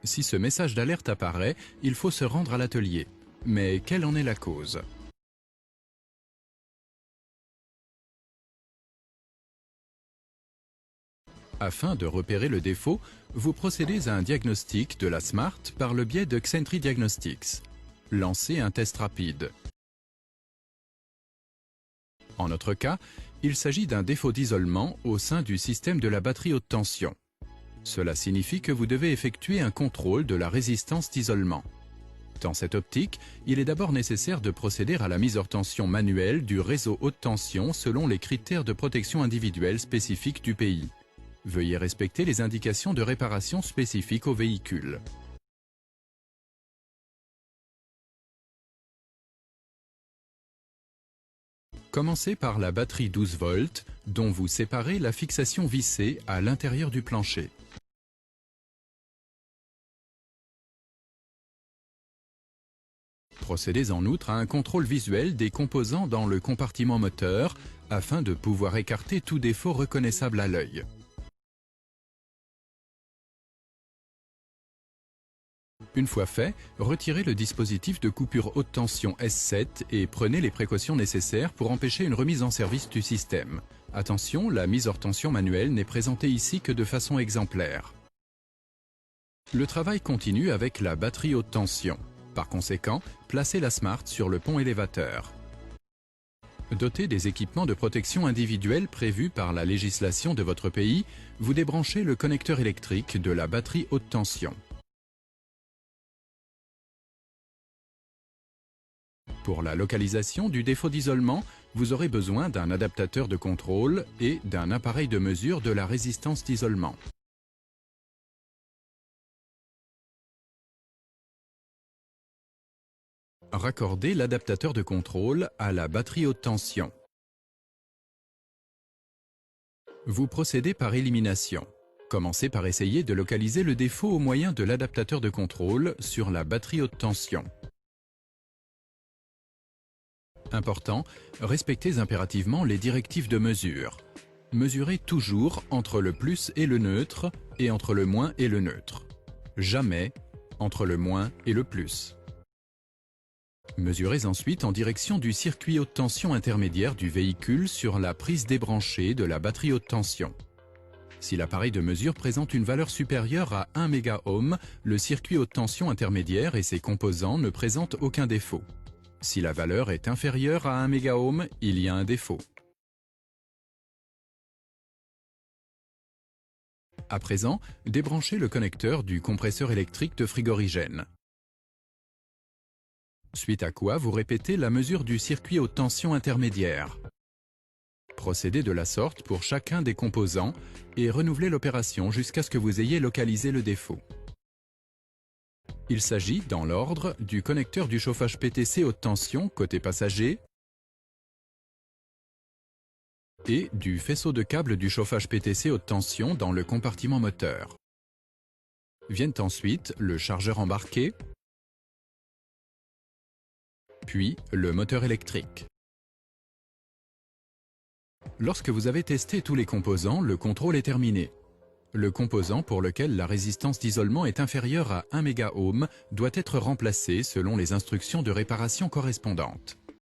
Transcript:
Si ce message d'alerte apparaît, il faut se rendre à l'atelier. Mais quelle en est la cause? Afin de repérer le défaut, vous procédez à un diagnostic de la SMART par le biais de Xentry Diagnostics. Lancez un test rapide. En notre cas, il s'agit d'un défaut d'isolement au sein du système de la batterie haute tension. Cela signifie que vous devez effectuer un contrôle de la résistance d'isolement. Dans cette optique, il est d'abord nécessaire de procéder à la mise hors tension manuelle du réseau haute tension selon les critères de protection individuelle spécifiques du pays. Veuillez respecter les indications de réparation spécifiques au véhicule. Commencez par la batterie 12 volts, dont vous séparez la fixation vissée à l'intérieur du plancher. Procédez en outre à un contrôle visuel des composants dans le compartiment moteur, afin de pouvoir écarter tout défaut reconnaissable à l'œil. Une fois fait, retirez le dispositif de coupure haute tension S7 et prenez les précautions nécessaires pour empêcher une remise en service du système. Attention, la mise hors tension manuelle n'est présentée ici que de façon exemplaire. Le travail continue avec la batterie haute tension. Par conséquent, placez la SMART sur le pont élévateur. Doté des équipements de protection individuels prévus par la législation de votre pays, vous débranchez le connecteur électrique de la batterie haute tension. Pour la localisation du défaut d'isolement, vous aurez besoin d'un adaptateur de contrôle et d'un appareil de mesure de la résistance d'isolement. Raccordez l'adaptateur de contrôle à la batterie haute tension. Vous procédez par élimination. Commencez par essayer de localiser le défaut au moyen de l'adaptateur de contrôle sur la batterie haute tension. Important, respectez impérativement les directives de mesure. Mesurez toujours entre le plus et le neutre et entre le moins et le neutre. Jamais entre le moins et le plus. Mesurez ensuite en direction du circuit haute tension intermédiaire du véhicule sur la prise débranchée de la batterie haute tension. Si l'appareil de mesure présente une valeur supérieure à 1 MΩ, le circuit haute tension intermédiaire et ses composants ne présentent aucun défaut. Si la valeur est inférieure à 1 MΩ, il y a un défaut. À présent, débranchez le connecteur du compresseur électrique de frigorigène. Suite à quoi vous répétez la mesure du circuit haute tension intermédiaire. Procédez de la sorte pour chacun des composants et renouvelez l'opération jusqu'à ce que vous ayez localisé le défaut. Il s'agit, dans l'ordre, du connecteur du chauffage PTC haute tension côté passager et du faisceau de câble du chauffage PTC haute tension dans le compartiment moteur. Viennent ensuite le chargeur embarqué, puis le moteur électrique. Lorsque vous avez testé tous les composants, le contrôle est terminé. Le composant pour lequel la résistance d'isolement est inférieure à 1 MΩ doit être remplacé selon les instructions de réparation correspondantes.